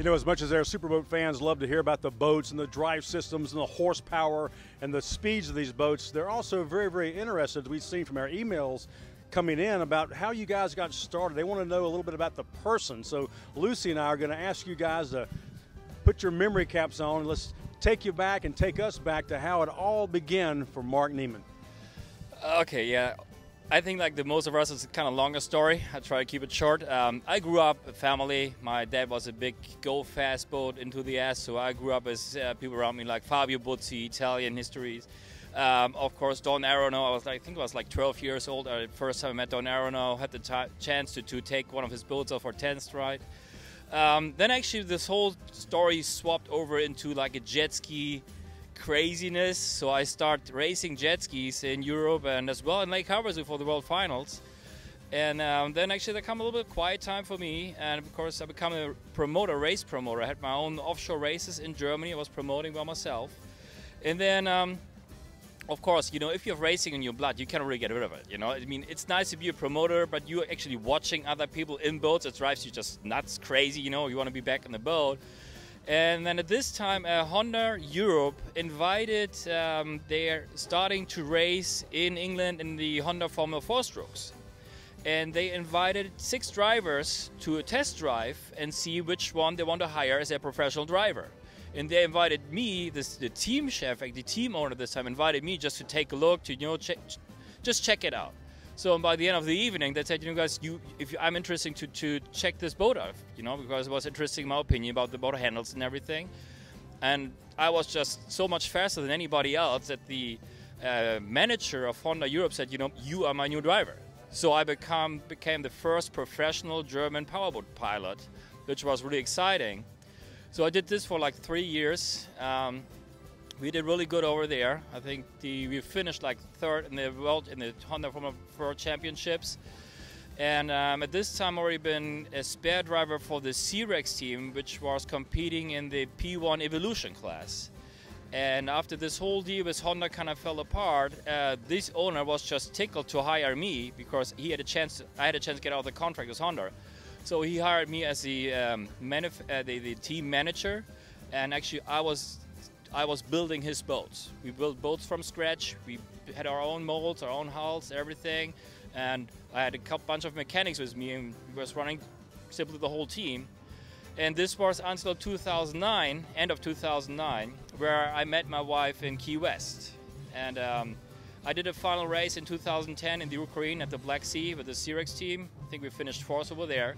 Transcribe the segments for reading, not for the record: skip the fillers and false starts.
know, as much as our Superboat fans love to hear about the boats and the drive systems and the horsepower and the speeds of these boats, they're also very, very interested, we've seen from our emails coming in, about how you guys got started. They want to know a little bit about the person. So Lucy and I are going to ask you guys to put your memory caps on and let's take you back and take us back to how it all began for Mark Nieman. Okay, yeah. I think like the most of us, it's kind of longer story. I try to keep it short. I grew up a family. My dad was a big go fast boat enthusiast, so I grew up as people around me like Fabio Buzzi, Italian histories. Of course, Don Arono. I think I was like 12 years old. The first time I met Don Arono, had the chance to take one of his boats off our 10th ride. Then actually this whole story swapped over into like a jet ski craziness. So I started racing jet skis in Europe and as well in Lake Havasu for the World Finals. And then actually there came a little bit of quiet time for me. And of course I became a promoter, race promoter. I had my own offshore races in Germany. I was promoting by myself. And then of course, you know, if you have racing in your blood, you can't really get rid of it, you know. I mean, it's nice to be a promoter, but you're actually watching other people in boats. It drives you just nuts, crazy, you know. You want to be back in the boat. And then at this time, Honda Europe invited, they're starting to race in England in the Honda Formula 4 strokes. And they invited 6 drivers to a test drive and see which one they want to hire as a professional driver. And they invited me, the team chef, like the team owner this time, invited me just to take a look, to, you know, just check it out. So by the end of the evening, they said, you know, guys, I'm interested to check this boat out, you know, because it was interesting in my opinion about the boat handles and everything. And I was just so much faster than anybody else that the manager of Honda Europe said, you know, you are my new driver. So I became the first professional German powerboat pilot, which was really exciting. So I did this for like 3 years. We did really good over there. I think we finished like 3rd in the world in the Honda Formula 4 Championships. And at this time, already been a spare driver for the C-Rex team, which was competing in the P1 Evolution class. And after this whole deal with Honda kind of fell apart, this owner was just tickled to hire me because I had a chance to get out of the contract with Honda. So he hired me as the team manager, and actually I was building his boats. We built boats from scratch. We had our own molds, our own hulls, everything. And I had a bunch of mechanics with me, and we was running simply the whole team. And this was until 2009, end of 2009, where I met my wife in Key West. And I did a final race in 2010 in the Ukraine at the Black Sea with the C-Rex team. I think we finished 4th over there.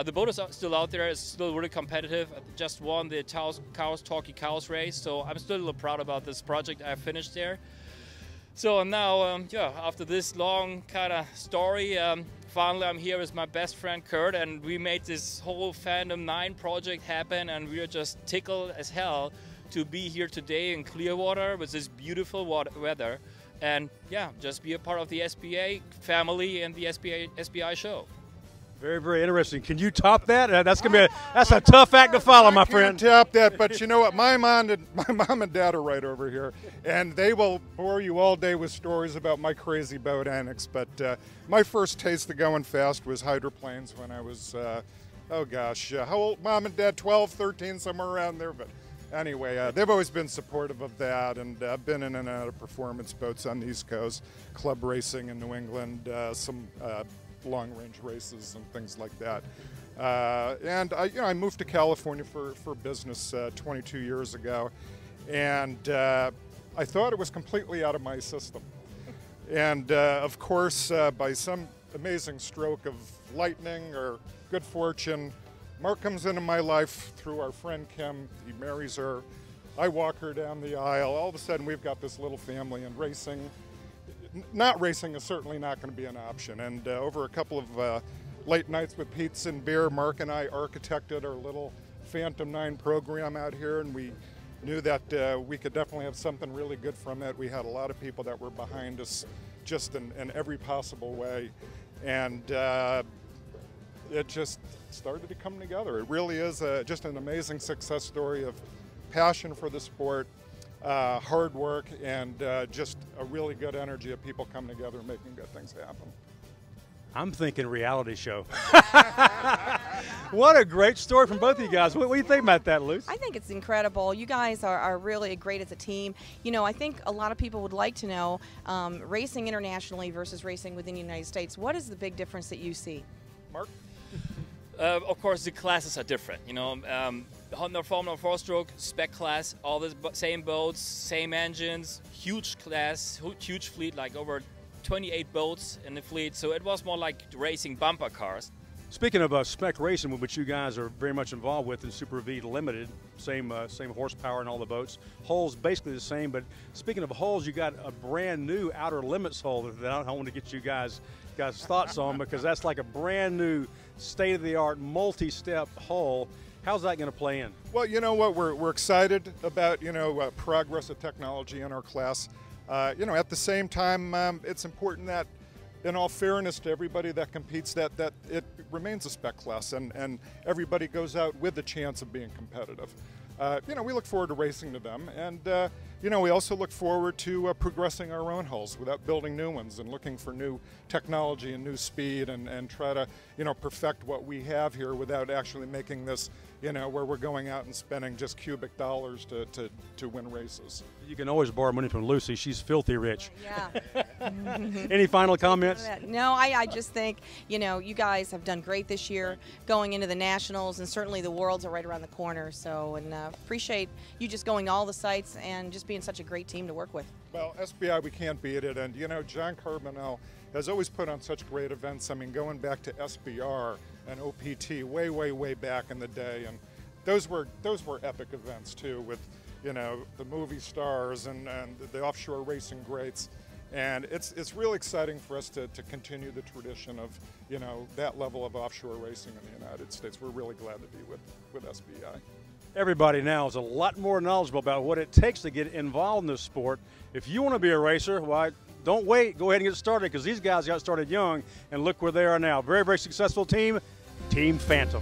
The boat is still out there. It's still really competitive. I just won the Talkie Cows race, so I'm still a little proud about this project I finished there. So now, yeah, after this long kind of story, finally I'm here with my best friend Kurt, and we made this whole Fandom 9 project happen, and we are just tickled as hell to be here today in Clearwater with this beautiful weather, and yeah, just be a part of the SBA family and the SBI show. Very, very interesting. Can you top that? That's a tough act to follow, my friend. I can't top that, but you know what? My mom and dad are right over here, and they will bore you all day with stories about my crazy boat antics. But my first taste of going fast was hydroplanes when I was, oh gosh, how old? Mom and Dad, 12, 13, somewhere around there. But anyway, they've always been supportive of that, and I've been in and out of performance boats on the East Coast, club racing in New England, some long-range races and things like that. And I moved to California for business 22 years ago, and I thought it was completely out of my system. And of course, by some amazing stroke of lightning or good fortune, Mark comes into my life through our friend Kim. He marries her. I walk her down the aisle. All of a sudden, we've got this little family, and not racing is certainly not going to be an option. And over a couple of late nights with pizza and beer, Mark and I architected our little Phantom 9 program out here, and we knew that we could definitely have something really good from it. We had a lot of people that were behind us just in every possible way. And it just started to come together. It really is just an amazing success story of passion for the sport, hard work, and just a really good energy of people coming together and making good things happen. I'm thinking reality show. What a great story from both of you guys. What do you think about that, Luce? I think it's incredible. You guys are really great as a team. You know, I think a lot of people would like to know, racing internationally versus racing within the United States, what is the big difference that you see? Mark? Of course, the classes are different. You know, Honda Formula 4-stroke, spec class, all the same boats, same engines, huge class, huge fleet, like over 28 boats in the fleet. So it was more like racing bumper cars. Speaking of spec racing, which you guys are very much involved with in Super V Limited, same horsepower in all the boats. Hulls basically the same, but speaking of hulls, you got a brand new Outer Limits hull that I want to get you guys thoughts on, because that's like a brand new state-of-the-art multi-step hull. How's that going to play in? Well, you know what, we're excited about, progress of technology in our class. At the same time, it's important that, in all fairness to everybody that competes, that it remains a spec class and everybody goes out with the chance of being competitive. We look forward to racing to them, and we also look forward to progressing our own hulls without building new ones and looking for new technology and new speed and try to perfect what we have here without actually making this where we're going out and spending just cubic dollars to win races. You can always borrow money from Lucy. She's filthy rich. Yeah. Any final comments? No, I just think, you guys have done great this year going into the Nationals, and certainly the Worlds are right around the corner. So, and appreciate you just going to all the sites and just being such a great team to work with. Well, SBI, we can't beat it. And, John Carbonell has always put on such great events. I mean, going back to SBR and OPT way, way, way back in the day. And those were epic events, too, with, the movie stars and the offshore racing greats. And it's really exciting for us to continue the tradition of, that level of offshore racing in the United States. We're really glad to be with SBI. Everybody now is a lot more knowledgeable about what it takes to get involved in this sport. If you want to be a racer, why, don't wait. Go ahead and get started, because these guys got started young, and look where they are now. Very, very successful team, Team Phantom.